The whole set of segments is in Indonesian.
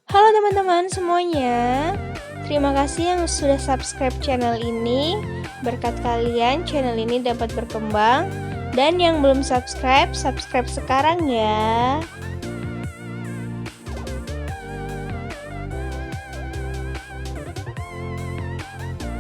Halo teman-teman semuanya, terima kasih yang sudah subscribe channel ini. Berkat kalian channel ini dapat berkembang. Dan yang belum subscribe, subscribe sekarang ya.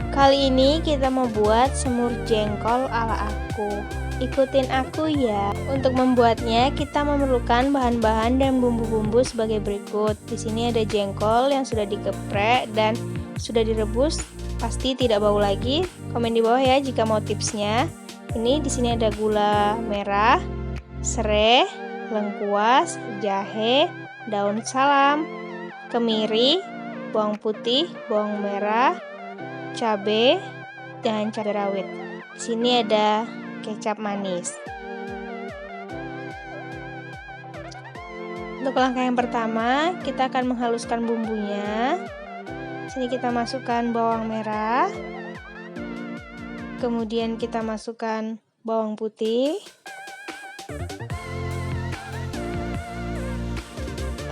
Kali ini kita mau buat semur jengkol ala aku. Ikutin aku ya. Untuk membuatnya kita memerlukan bahan-bahan dan bumbu-bumbu sebagai berikut. Di sini ada jengkol yang sudah digeprek dan sudah direbus, pasti tidak bau lagi. Komen di bawah ya jika mau tipsnya. Ini di sini ada gula merah, serai, lengkuas, jahe, daun salam, kemiri, bawang putih, bawang merah, cabai dan cabai rawit. Di sini ada kecap manis. Untuk langkah yang pertama, kita akan menghaluskan bumbunya. Di sini kita masukkan bawang merah. Kemudian kita masukkan bawang putih.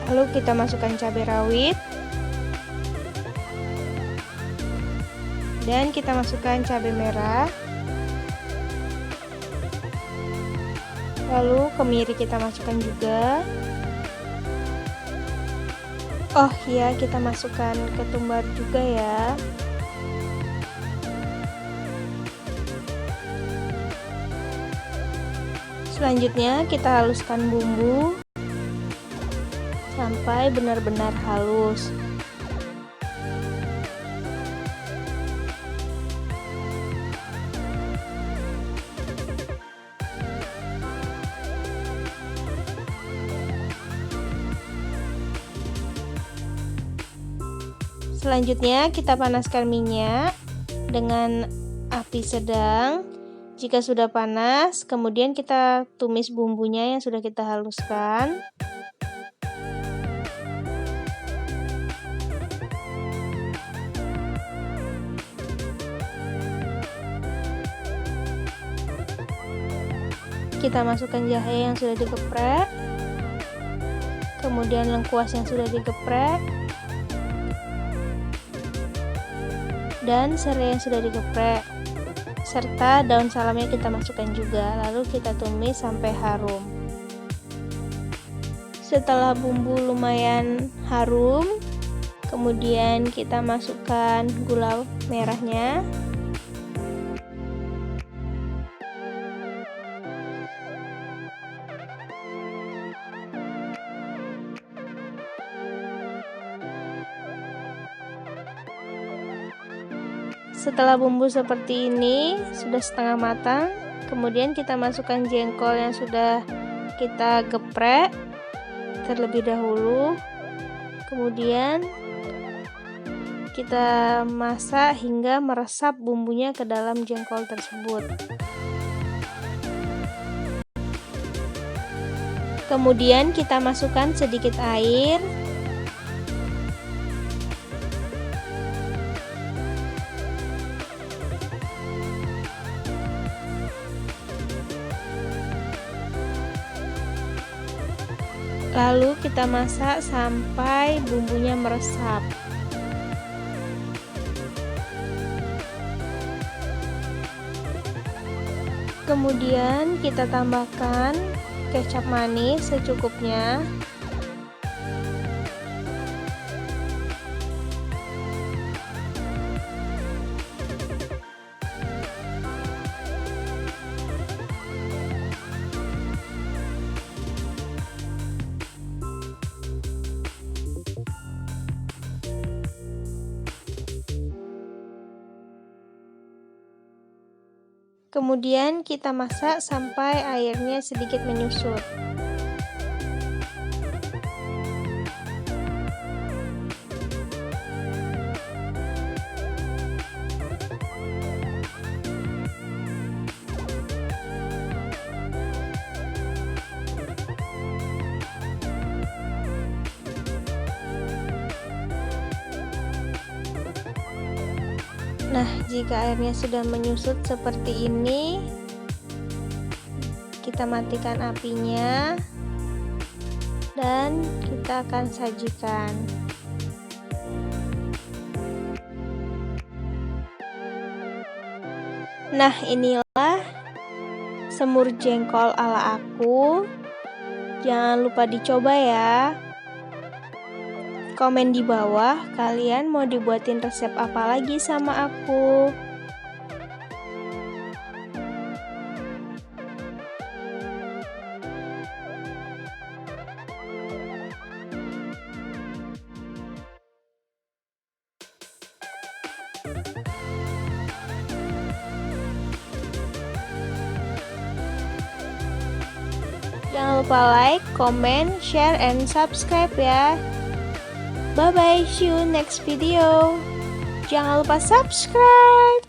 Lalu kita masukkan cabai rawit. Dan kita masukkan cabai merah. Lalu kemiri kita masukkan juga. Oh iya, kita masukkan ketumbar juga ya. Selanjutnya kita haluskan bumbu sampai benar-benar halus. Selanjutnya kita panaskan minyak dengan api sedang. Jika sudah panas, kemudian kita tumis bumbunya yang sudah kita haluskan. Kita masukkan jahe yang sudah digeprek, kemudian lengkuas yang sudah digeprek, dan serai yang sudah digeprek, serta daun salamnya kita masukkan juga. Lalu kita tumis sampai harum. Setelah bumbu lumayan harum, kemudian kita masukkan gula merahnya. Setelah bumbu seperti ini sudah setengah matang, kemudian kita masukkan jengkol yang sudah kita geprek terlebih dahulu. Kemudian kita masak hingga meresap bumbunya ke dalam jengkol tersebut. Kemudian kita masukkan sedikit air. Lalu kita masak sampai bumbunya meresap. Kemudian kita tambahkan kecap manis secukupnya. Kemudian kita masak sampai airnya sedikit menyusut. Nah, jika airnya sudah menyusut seperti ini, kita matikan apinya dan kita akan sajikan. Nah, inilah semur jengkol ala aku. Jangan lupa dicoba ya. Komen di bawah kalian mau dibuatin resep apa lagi sama aku. Jangan lupa like, comment, share, and subscribe ya. Bye bye, see you next video. Jangan lupa subscribe.